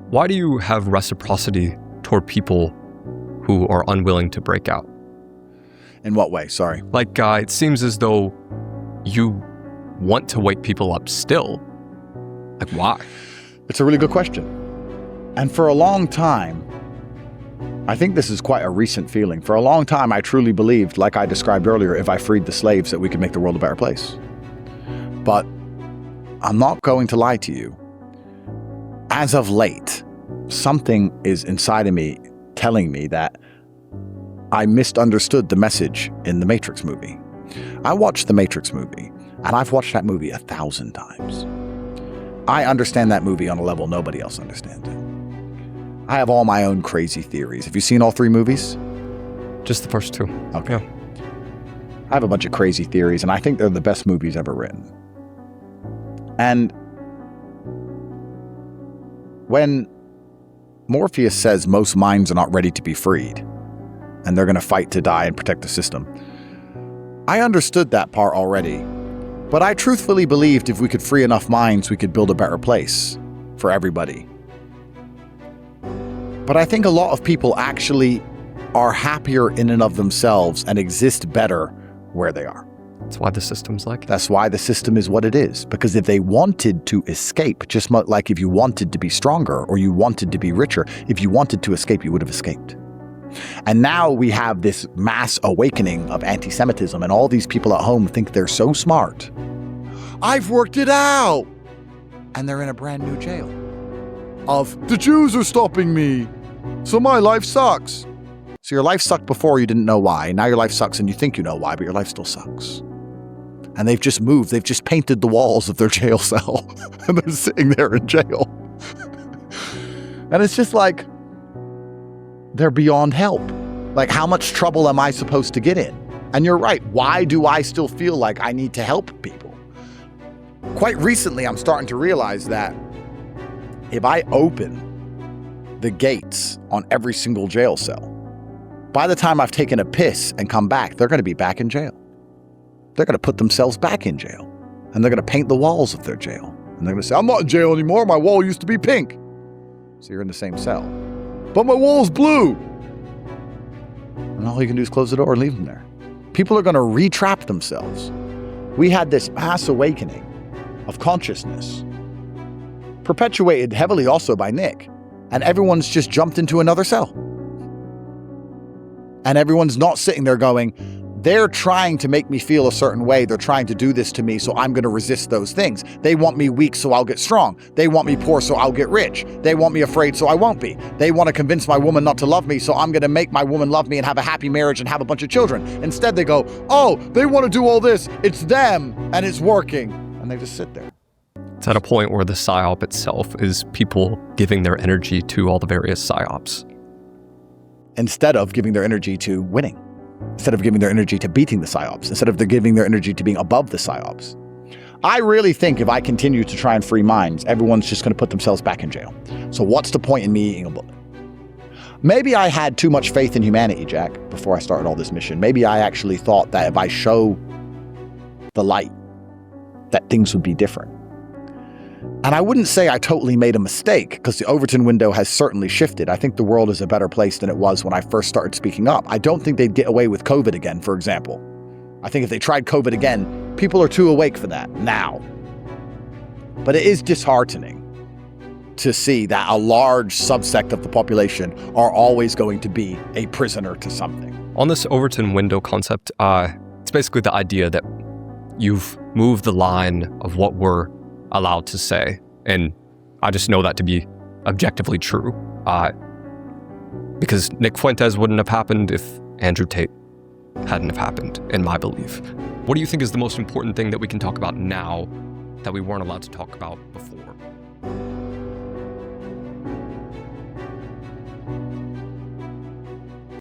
why do you have reciprocity toward people who are unwilling to break out? In what way? Sorry. Like, it seems as though you want to wake people up still. Like, why? It's a really good question. And for a long time, I think this is quite a recent feeling. For a long time, I truly believed, like I described earlier, if I freed the slaves, that we could make the world a better place. But I'm not going to lie to you. As of late, something is inside of me telling me that I misunderstood the message in the Matrix movie. I watched the Matrix movie, and I've watched that movie 1,000 times. I understand that movie on a level nobody else understands it. I have all my own crazy theories. Have you seen all 3 movies? Just the first 2. Okay. Yeah. I have a bunch of crazy theories, and I think they're the best movies ever written. And when Morpheus says most minds are not ready to be freed, and they're going to fight to die and protect the system, I understood that part already. But I truthfully believed if we could free enough minds, we could build a better place for everybody. But I think a lot of people actually are happier in and of themselves and exist better where they are. That's why the system's like that. That's why the system is what it is. Because if they wanted to escape, just like if you wanted to be stronger or you wanted to be richer, if you wanted to escape, you would have escaped. And now we have this mass awakening of anti-Semitism, and all these people at home think they're so smart. I've worked it out! And they're in a brand new jail. Of, the Jews are stopping me, so my life sucks. So your life sucked before, you didn't know why. Now your life sucks and you think you know why, but your life still sucks. And they've just moved. They've just painted the walls of their jail cell. And they're sitting there in jail. And it's just like, they're beyond help. Like, how much trouble am I supposed to get in? And you're right. Why do I still feel like I need to help people? Quite recently, I'm starting to realize that if I open the gates on every single jail cell, by the time I've taken a piss and come back, they're going to be back in jail. They're going to put themselves back in jail. And they're going to paint the walls of their jail. And they're going to say, I'm not in jail anymore. My wall used to be pink. So you're in the same cell. But my wall's blue. And all you can do is close the door and leave them there. People are going to re-trap themselves. We had this mass awakening of consciousness, perpetuated heavily also by Nick. And everyone's just jumped into another cell. And everyone's not sitting there going, they're trying to make me feel a certain way. They're trying to do this to me, so I'm going to resist those things. They want me weak, so I'll get strong. They want me poor, so I'll get rich. They want me afraid, so I won't be. They want to convince my woman not to love me, so I'm going to make my woman love me and have a happy marriage and have a bunch of children. Instead, they go, oh, they want to do all this. It's them, and it's working. And they just sit there. It's at a point where the psyop itself is people giving their energy to all the various psyops. Instead of giving their energy to winning. Instead of giving their energy to beating the psyops. Instead of giving their energy to being above the psyops. I really think if I continue to try and free minds, everyone's just going to put themselves back in jail. So what's the point in me eating a bullet? Maybe I had too much faith in humanity, Jack, before I started all this mission. Maybe I actually thought that if I show the light, that things would be different. And I wouldn't say I totally made a mistake, because the Overton window has certainly shifted. I think the world is a better place than it was when I first started speaking up. I don't think they'd get away with COVID again, for example. I think if they tried COVID again, people are too awake for that now. But it is disheartening to see that a large subsect of the population are always going to be a prisoner to something. On this Overton window concept, it's basically the idea that you've moved the line of what we're allowed to say. And I just know that to be objectively true. Because Nick Fuentes wouldn't have happened if Andrew Tate hadn't have happened, in my belief. What do you think is the most important thing that we can talk about now that we weren't allowed to talk about before?